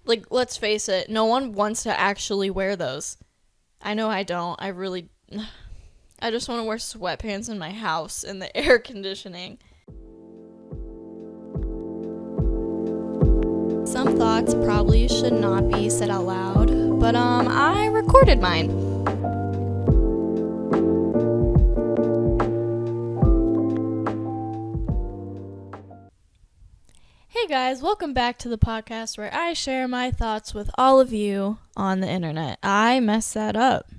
Like, let's face it, no one wants to actually wear those. I know I don't. I just want to wear sweatpants in my house in the air conditioning. Some thoughts probably should not be said out loud, but I recorded mine. Hey guys, welcome back to the podcast where I share my thoughts with all of you on the internet. I messed that up.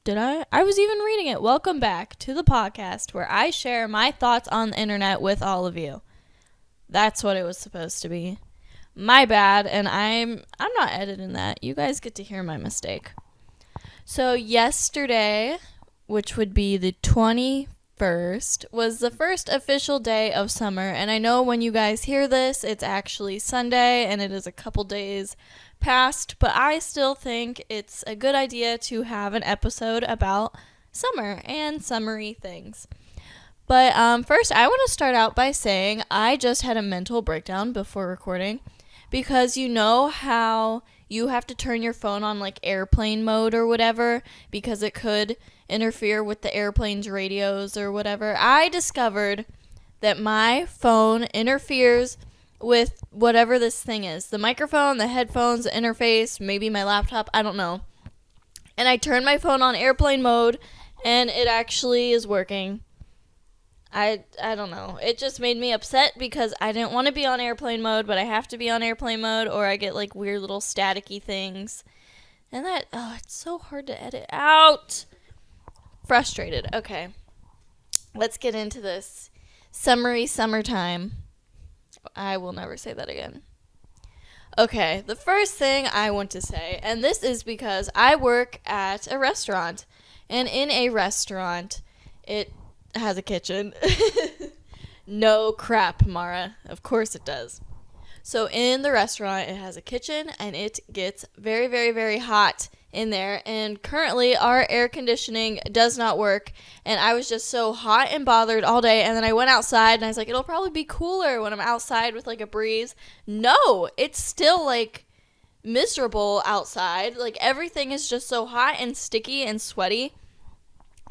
Did I? I was even reading it. Welcome back to the podcast where I share my thoughts on the internet with all of you. That's what it was supposed to be. My bad, and I'm not editing that. You guys get to hear my mistake. So yesterday, which would be the 21st, was the first official day of summer, and I know when you guys hear this, it's actually Sunday, and it is a couple days past, but I still think it's a good idea to have an episode about summer and summery things. But first, I want to start out by saying I just had a mental breakdown before recording. Because you know how you have to turn your phone on like airplane mode or whatever because it could interfere with the airplane's radios or whatever. I discovered that my phone interferes with whatever this thing is. The microphone, the headphones, the interface, maybe my laptop, I don't know. And I turned my phone on airplane mode and it actually is working. I don't know. It just made me upset because I didn't want to be on airplane mode, but I have to be on airplane mode or I get like weird little staticky things. And it's so hard to edit out. Frustrated. Okay. Let's get into this. Summertime. I will never say that again. Okay, the first thing I want to say, and this is because I work at a restaurant. And in a restaurant, it has a kitchen. No crap, Mara. Of course it does. So in the restaurant, it has a kitchen, and it gets very, very, very hot in there. And currently, our air conditioning does not work. And I was just so hot and bothered all day. And then I went outside, and I was like, it'll probably be cooler when I'm outside with, like, a breeze. No, it's still, like, miserable outside. Like, everything is just so hot and sticky and sweaty.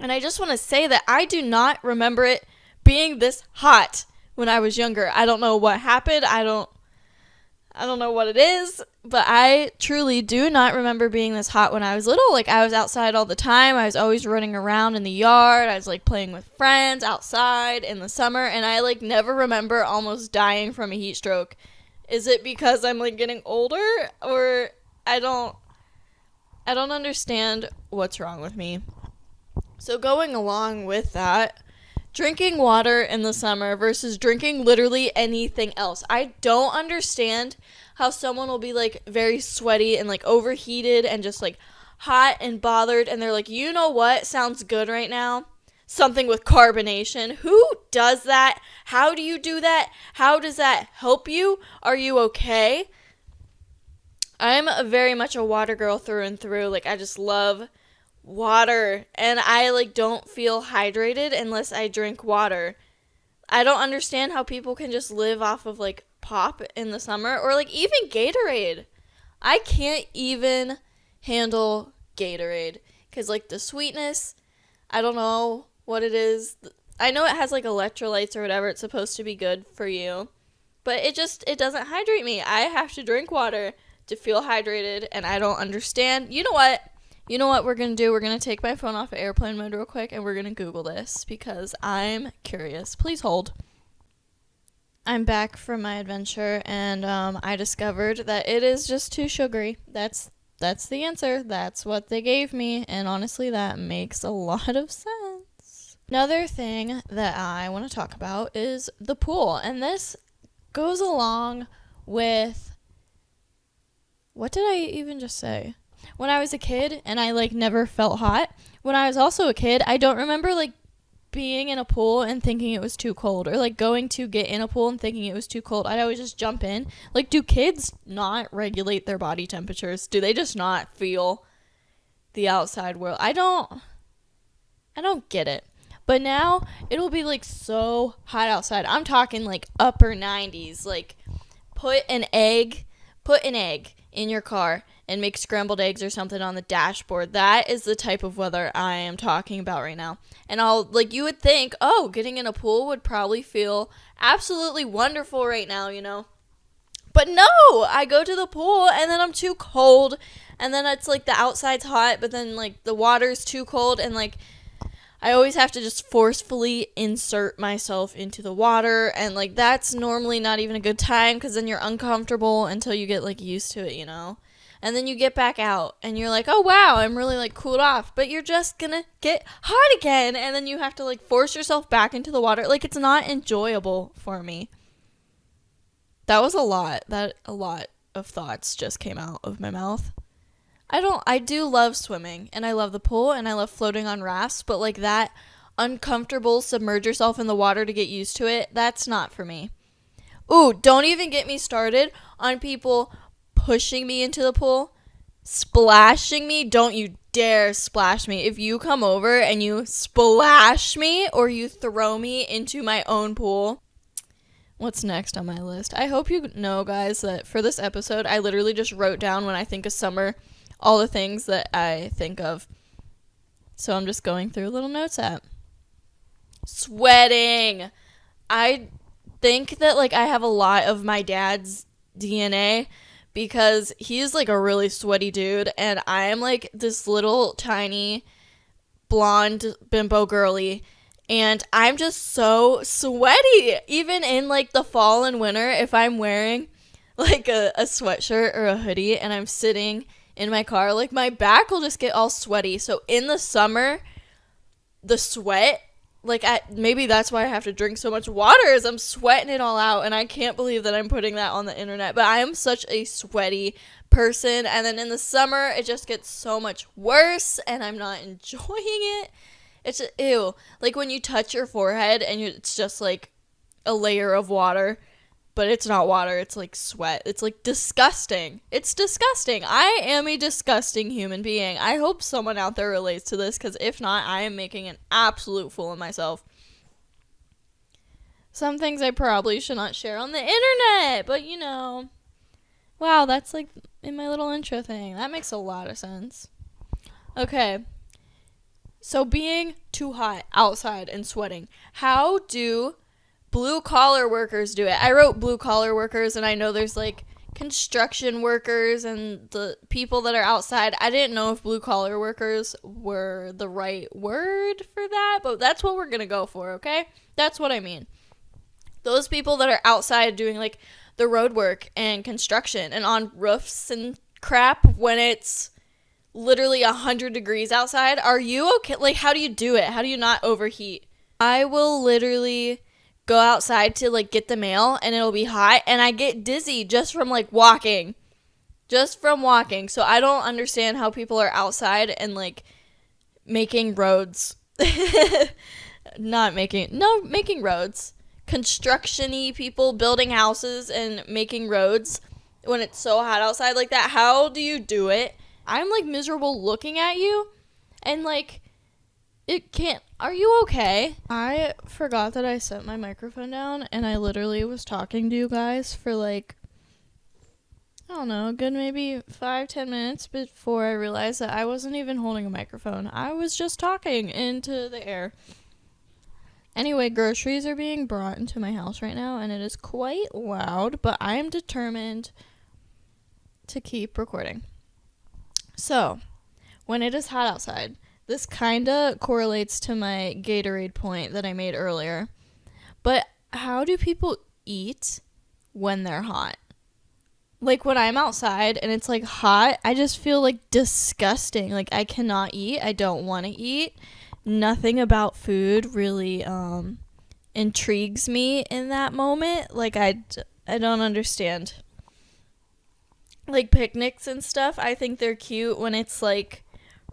And I just want to say that I do not remember it being this hot when I was younger. I don't know what happened. I don't know what it is, but I truly do not remember being this hot when I was little. Like, I was outside all the time. I was always running around in the yard. I was, like, playing with friends outside in the summer, and I, like, never remember almost dying from a heat stroke. Is it because I'm, like, getting older? Or I don't understand what's wrong with me. So going along with that, drinking water in the summer versus drinking literally anything else. I don't understand how someone will be like very sweaty and like overheated and just like hot and bothered and they're like, you know what sounds good right now? Something with carbonation. Who does that? How do you do that? How does that help you? Are you okay? I'm very much a water girl through and through. Like, I just love water, and I like don't feel hydrated unless I drink water. I don't understand how people can just live off of like pop in the summer or like even Gatorade. I can't even handle Gatorade because like the sweetness, I don't know what it is. I know it has like electrolytes or whatever. It's supposed to be good for you, but it doesn't hydrate me. I have to drink water to feel hydrated, and I don't understand. You know what we're going to do? We're going to take my phone off of airplane mode real quick, and we're going to Google this because I'm curious. Please hold. I'm back from my adventure, and I discovered that it is just too sugary. That's the answer. That's what they gave me, and honestly, that makes a lot of sense. Another thing that I want to talk about is the pool, and this goes along with... What did I even just say? When I was a kid and I like never felt hot. When I was also a kid, I don't remember like being in a pool and thinking it was too cold or like going to get in a pool and thinking it was too cold. I'd always just jump in. Like, do kids not regulate their body temperatures? Do they just not feel the outside world? I don't get it. But now it'll be like so hot outside. I'm talking like upper 90s. Like, put an egg in your car and make scrambled eggs or something on the dashboard. That is the type of weather I am talking about right now. And you would think, oh, getting in a pool would probably feel absolutely wonderful right now, But no, I go to the pool and then I'm too cold. And then it's like the outside's hot, but then like the water's too cold. And like I always have to just forcefully insert myself into the water. And like that's normally not even a good time because then you're uncomfortable until you get like used to it, And then you get back out and you're like, oh wow, I'm really like cooled off. But you're just gonna get hot again. And then you have to like force yourself back into the water. Like it's not enjoyable for me. That was a lot of thoughts just came out of my mouth. I do love swimming and I love the pool and I love floating on rafts, but like that uncomfortable submerge yourself in the water to get used to it, that's not for me. Ooh, don't even get me started on people pushing me into the pool, splashing me. Don't you dare splash me. If you come over and you splash me or you throw me into my own pool. What's next on my list? I hope you know, guys, that for this episode, I literally just wrote down when I think of summer all the things that I think of. So I'm just going through a little notes app. Sweating. I think that like I have a lot of my dad's DNA because he's like a really sweaty dude and I am like this little tiny blonde bimbo girly and I'm just so sweaty even in like the fall and winter. If I'm wearing like a sweatshirt or a hoodie and I'm sitting in my car, like my back will just get all sweaty. So in the summer, the sweat, like maybe that's why I have to drink so much water, is I'm sweating it all out. And I can't believe that I'm putting that on the internet, but I am such a sweaty person. And then in the summer, it just gets so much worse and I'm not enjoying it. It's just, ew. Like when you touch your forehead and it's just like a layer of water. But it's not water, it's like sweat. It's like disgusting. It's disgusting. I am a disgusting human being. I hope someone out there relates to this, because if not, I am making an absolute fool of myself. Some things I probably should not share on the internet, but wow, that's like in my little intro thing. That makes a lot of sense. Okay. So being too hot outside and sweating. How do blue collar workers do it? I wrote blue collar workers and I know there's like construction workers and the people that are outside. I didn't know if blue collar workers were the right word for that, but that's what we're gonna go for, okay? That's what I mean. Those people that are outside doing like the road work and construction and on roofs and crap when it's literally 100 degrees outside. Are you okay? Like, how do you do it? How do you not overheat? I will literally go outside to like get the mail and it'll be hot and I get dizzy just from like walking. So I don't understand how people are outside and like making roads. Making roads. Construction-y people building houses and making roads when it's so hot outside like that. How do you do it? I'm like miserable looking at you and like it can't. Are you okay? I forgot that I set my microphone down and I literally was talking to you guys for like, I don't know, a good maybe 5-10 minutes before I realized that I wasn't even holding a microphone. I was just talking into the air. Anyway, groceries are being brought into my house right now and it is quite loud, but I am determined to keep recording. So, when it is hot outside, this kind of correlates to my Gatorade point that I made earlier. But how do people eat when they're hot? Like when I'm outside and it's like hot, I just feel like disgusting. Like I cannot eat. I don't want to eat. Nothing about food really intrigues me in that moment. Like I don't understand. Like picnics and stuff, I think they're cute when it's like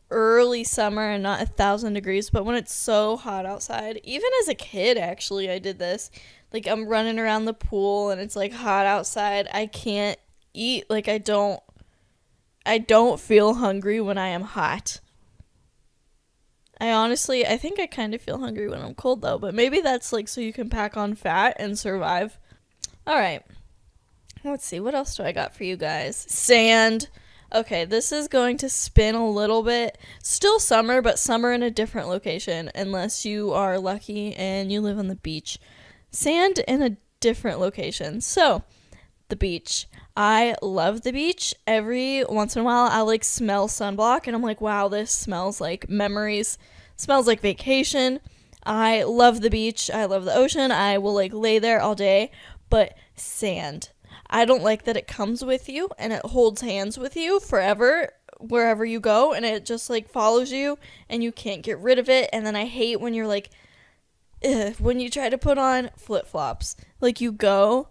early summer and not 1,000 degrees, but when it's so hot outside, even as a kid actually I did this, like I'm running around the pool and it's like hot outside, I can't eat. Like I don't feel hungry when I am hot. I think I kind of feel hungry when I'm cold though, but maybe that's like so you can pack on fat and survive. All right. Let's see, what else do I got for you guys? Sand. Okay, this is going to spin a little bit. Still summer, but summer in a different location, unless you are lucky and you live on the beach. Sand in a different location. So, the beach. I love the beach. Every once in a while, I like smell sunblock, and I'm like, wow, this smells like memories. Smells like vacation. I love the beach. I love the ocean. I will like lay there all day. But sand. I don't like that it comes with you and it holds hands with you forever wherever you go, and it just like follows you and you can't get rid of it. And then I hate when you're like, when you try to put on flip-flops. Like you go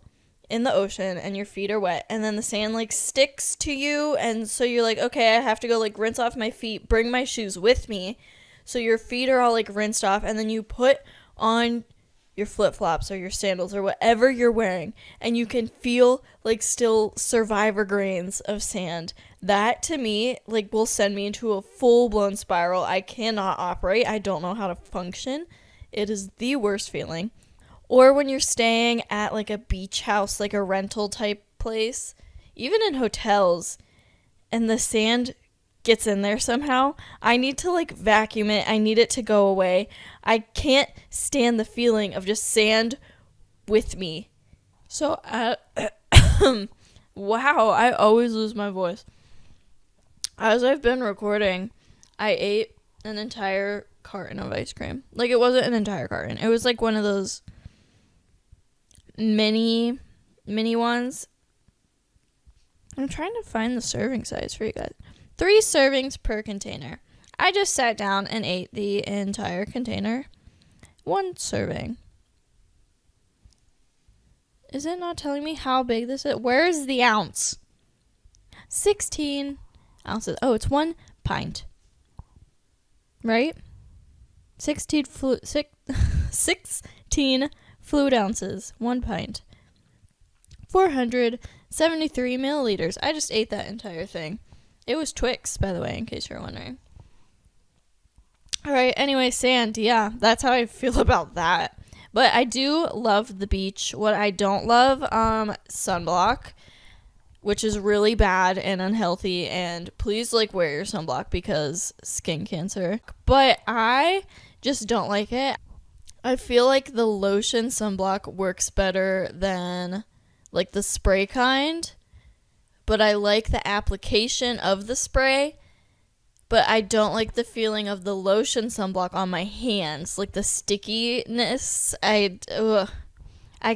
in the ocean and your feet are wet and then the sand like sticks to you, and so you're like, okay, I have to go like rinse off my feet, bring my shoes with me. So your feet are all like rinsed off, and then you put on your flip-flops or your sandals or whatever you're wearing, and you can feel like still survivor grains of sand. That to me like will send me into a full-blown spiral. I cannot operate. I don't know how to function. It is the worst feeling. Or when you're staying at like a beach house, like a rental type place, even in hotels, and the sand gets in there somehow, I need to like vacuum it. I need it to go away. I can't stand the feeling of just sand with me. So, wow, I always lose my voice. As I've been recording, I ate an entire carton of ice cream. Like, it wasn't an entire carton. It was like one of those mini ones. I'm trying to find the serving size for you guys. 3 servings per container. I just sat down and ate the entire container. 1 serving. Is it not telling me how big this is? Where is the ounce? 16 ounces. Oh, it's 1 pint. Right? 16 fluid ounces. 1 pint. 473 milliliters. I just ate that entire thing. It was Twix, by the way, in case you're wondering. Alright, anyway, sand. Yeah, that's how I feel about that. But I do love the beach. What I don't love, sunblock, which is really bad and unhealthy. And please, like, wear your sunblock because skin cancer. But I just don't like it. I feel like the lotion sunblock works better than, like, the spray kind. But I like the application of the spray, but I don't like the feeling of the lotion sunblock on my hands, like the stickiness. I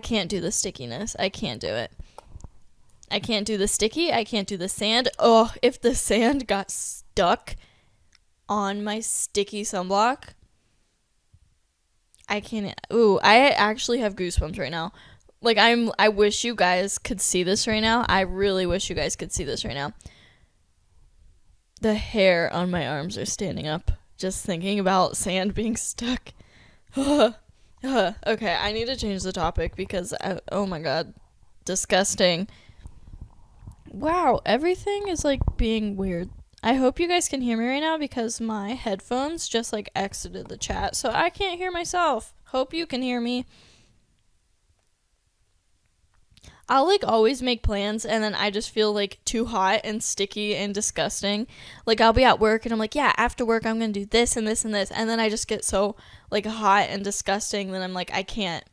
can't do the stickiness. I can't do it. I can't do the sticky. I can't do the sand. Oh, if the sand got stuck on my sticky sunblock, I can't. Ooh, I actually have goosebumps right now. Like, I wish you guys could see this right now. I really wish you guys could see this right now. The hair on my arms are standing up just thinking about sand being stuck. Okay, I need to change the topic because, oh my god, disgusting. Wow, everything is like being weird. I hope you guys can hear me right now because my headphones just like exited the chat, so I can't hear myself. Hope you can hear me. I'll like always make plans and then I just feel like too hot and sticky and disgusting. Like I'll be at work and I'm like, yeah, after work I'm going to do this and this and this. And then I just get so like hot and disgusting that I'm like, I can't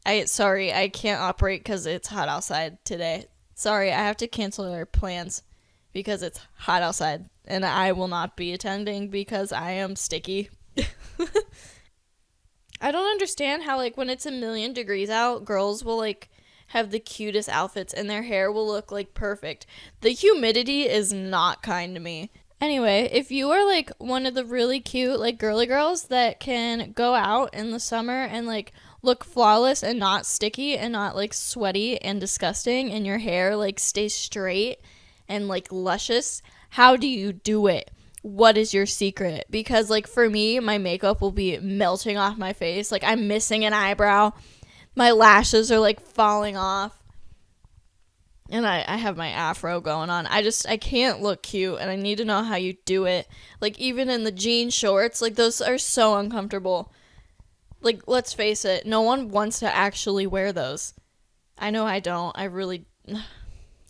operate because it's hot outside today. Sorry, I have to cancel our plans because it's hot outside and I will not be attending because I am sticky. I don't understand how like when it's 1,000,000 degrees out, girls will like have the cutest outfits and their hair will look like perfect. The humidity is not kind to me. Anyway, if you are like one of the really cute like girly girls that can go out in the summer and like look flawless and not sticky and not like sweaty and disgusting and your hair like stays straight and like luscious, how do you do it? What is your secret? Because like for me, my makeup will be melting off my face. Like I'm missing an eyebrow. My lashes are like falling off. And I have my afro going on. I can't look cute and I need to know how you do it. Like even in the jean shorts, like those are so uncomfortable. Like let's face it, no one wants to actually wear those. I know I don't. I really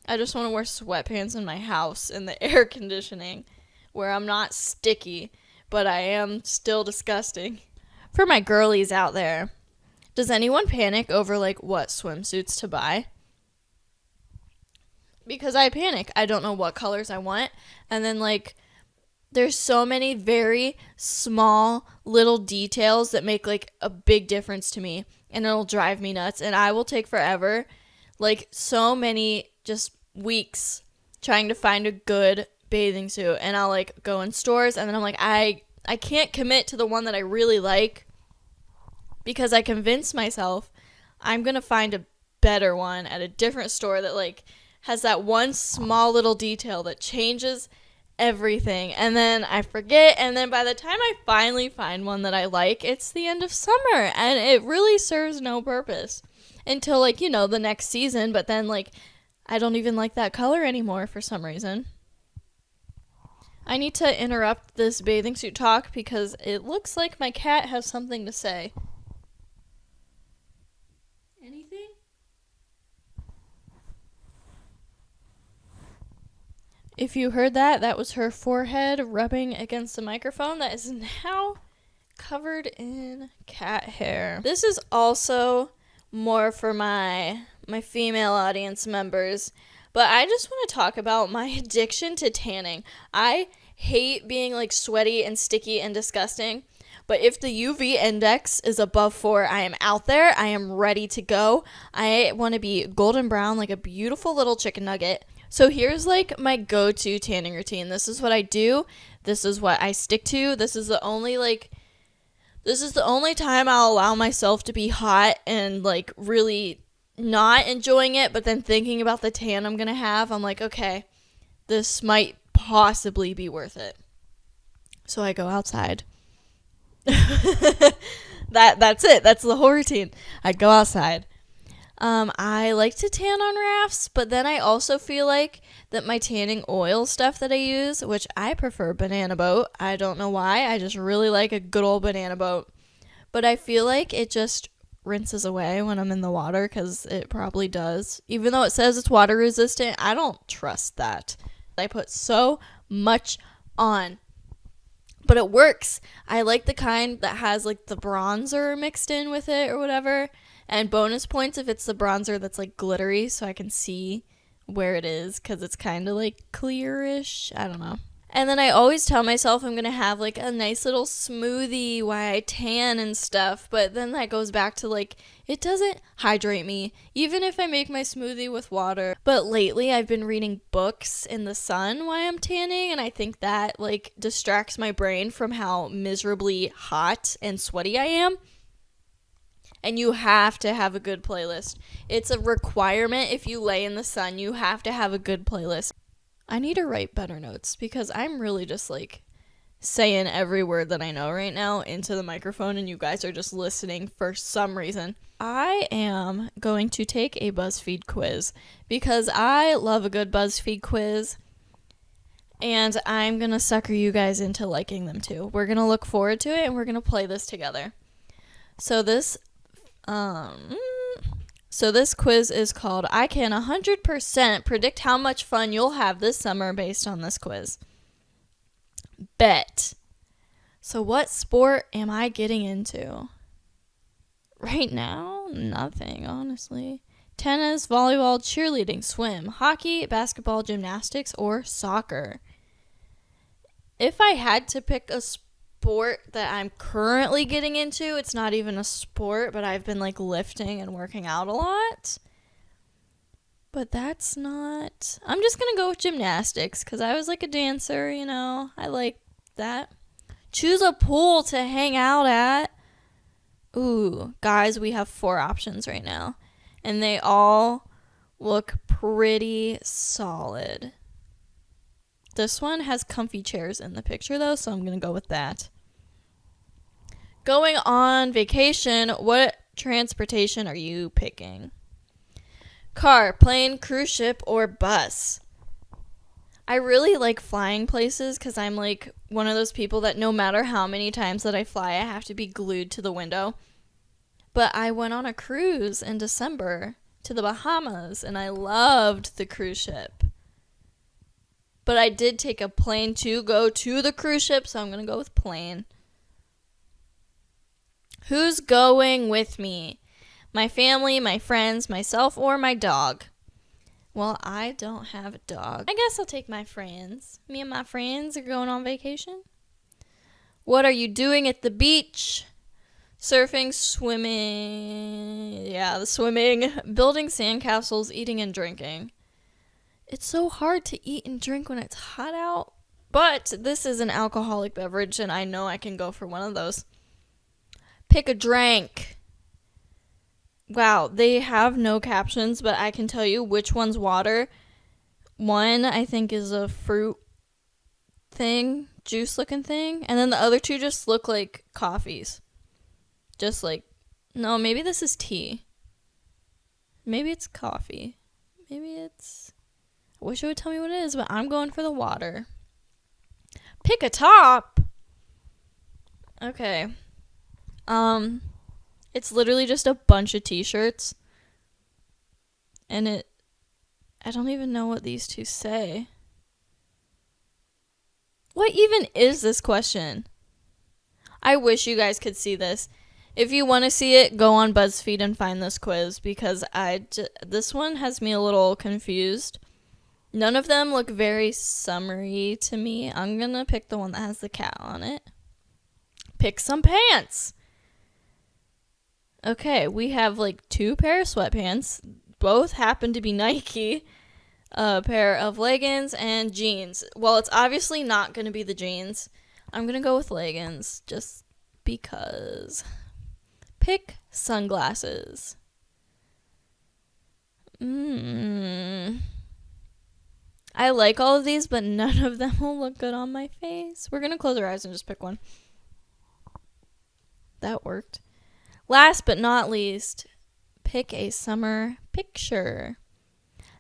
I just want to wear sweatpants in my house in the air conditioning where I'm not sticky, but I am still disgusting. For my girlies out there, does anyone panic over like what swimsuits to buy? Because I panic. I don't know what colors I want. And then like there's so many very small little details that make like a big difference to me, and it'll drive me nuts, and I will take forever, like so many just weeks trying to find a good bathing suit, and I'll like go in stores, and then I'm like I can't commit to the one that I really like because I convinced myself I'm going to find a better one at a different store that like has that one small little detail that changes everything, and then I forget, and then by the time I finally find one that I like, it's the end of summer, and it really serves no purpose until like, you know, the next season, but then like I don't even like that color anymore for some reason. I need to interrupt this bathing suit talk because it looks like my cat has something to say. Anything? If you heard that, that was her forehead rubbing against the microphone that is now covered in cat hair. This is also more for my female audience members, but I just want to talk about my addiction to tanning. I hate being like sweaty and sticky and disgusting, but if the UV index is above 4, I am out there. I am ready to go. I want to be golden brown like a beautiful little chicken nugget. So here's like my go-to tanning routine. This is what I do. This is what I stick to. This is the only time I'll allow myself to be hot and like really not enjoying it, but then thinking about the tan I'm going to have, I'm like, okay, this might possibly be worth it. So I go outside. That's it. That's the whole routine. I go outside. I like to tan on rafts, but then I also feel like that my tanning oil stuff that I use, which I prefer banana boat. I don't know why. I just really like a good old banana boat. But I feel like it just rinses away when I'm in the water, because it probably does. Even though it says it's water resistant, I don't trust that. I put so much on. But it works. I like the kind that has like the bronzer mixed in with it or whatever. And bonus points if it's the bronzer that's like glittery, so I can see where it is, because it's kind of like clearish. I don't know. And then I always tell myself I'm going to have like a nice little smoothie while I tan and stuff. But then that goes back to like, it doesn't hydrate me, even if I make my smoothie with water. But lately I've been reading books in the sun while I'm tanning. And I think that like distracts my brain from how miserably hot and sweaty I am. And you have to have a good playlist. It's a requirement if you lay in the sun. You have to have a good playlist. I need to write better notes because I'm really just like saying every word that I know right now into the microphone, and you guys are just listening for some reason. I am going to take a BuzzFeed quiz because I love a good BuzzFeed quiz, and I'm going to sucker you guys into liking them too. We're going to look forward to it, and we're going to play this together. So this quiz is called I Can 100% Predict How Much Fun You'll Have This Summer Based on This Quiz. Bet. So what sport am I getting into? Right now, nothing, honestly. Tennis, volleyball, cheerleading, swim, hockey, basketball, gymnastics, or soccer. If I had to pick a sport that I'm currently getting into, it's not even a sport, but I've been like lifting and working out a lot. But that's not, I'm just gonna go with gymnastics because I was like a dancer, you know. I like that. Choose a pool to hang out at. Ooh, guys, we have 4 options right now, and they all look pretty solid. This one has comfy chairs in the picture, though, so I'm going to go with that. Going on vacation, what transportation are you picking? Car, plane, cruise ship, or bus? I really like flying places because I'm like one of those people that no matter how many times that I fly, I have to be glued to the window. But I went on a cruise in December to the Bahamas, and I loved the cruise ship. But I did take a plane to go to the cruise ship, so I'm going to go with plane. Who's going with me? My family, my friends, myself, or my dog? Well, I don't have a dog. I guess I'll take my friends. Me and my friends are going on vacation. What are you doing at the beach? Surfing, swimming. Yeah, the swimming. Building sandcastles, eating and drinking. It's so hard to eat and drink when it's hot out. But this is an alcoholic beverage, and I know I can go for one of those. Pick a drink. Wow, they have no captions, but I can tell you which one's water. One, I think, is a fruit thing, juice-looking thing. And then the other two just look like coffees. Just like, no, maybe this is tea. Maybe it's coffee. Maybe it's... I wish it would tell me what it is, but I'm going for the water. Pick a top? Okay. It's literally just a bunch of t-shirts. And I don't even know what these two say. What even is this question? I wish you guys could see this. If you want to see it, go on BuzzFeed and find this quiz, because this one has me a little confused. None of them look very summery to me. I'm going to pick the one that has the cat on it. Pick some pants. Okay, we have like 2 pair of sweatpants. Both happen to be Nike. A pair of leggings and jeans. Well, it's obviously not going to be the jeans. I'm going to go with leggings just because. Pick sunglasses. I like all of these, but none of them will look good on my face. We're going to close our eyes and just pick one. That worked. Last but not least, pick a summer picture.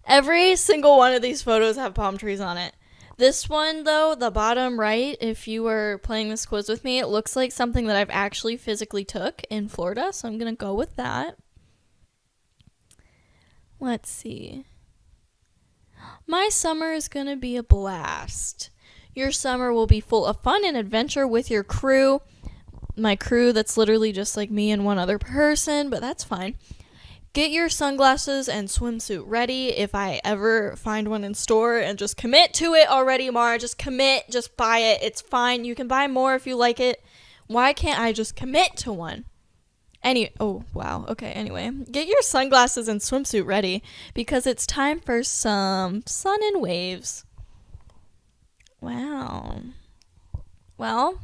Every single one of these photos have palm trees on it. This one, though, the bottom right, if you were playing this quiz with me, it looks like something that I've actually physically took in Florida, so I'm going to go with that. Let's see. My summer is going to be a blast. Your summer will be full of fun and adventure with your crew. My crew, that's literally just like me and one other person, but that's fine. Get your sunglasses and swimsuit ready. If I ever find one in store, and just commit to it already, Mara. Just commit. Just buy it. It's fine. You can buy more if you like it. Why can't I just commit to one? Oh, wow. Okay, anyway. Get your sunglasses and swimsuit ready, because it's time for some sun and waves. Wow. Well,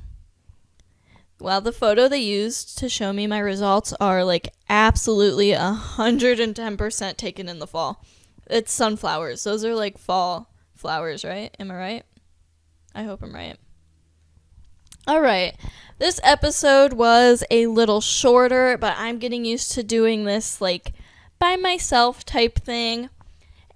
the photo they used to show me my results are like absolutely 110% taken in the fall. It's sunflowers. Those are like fall flowers, right? Am I right? I hope I'm right. All right. This episode was a little shorter, but I'm getting used to doing this like by myself type thing.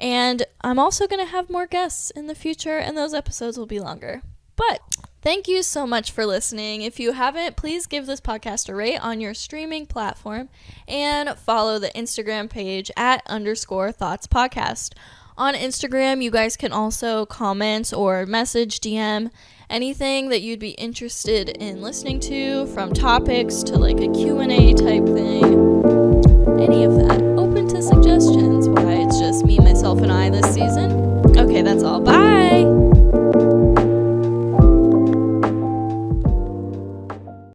And I'm also going to have more guests in the future, and those episodes will be longer. But thank you so much for listening. If you haven't, please give this podcast a rate on your streaming platform and follow the Instagram page @_thoughtspodcast. On Instagram, you guys can also comment or message, DM anything that you'd be interested in listening to, from topics to like a Q&A type thing. Any of that. Open to suggestions. Why, it's just me, myself, and I this season. Okay, that's all. Bye!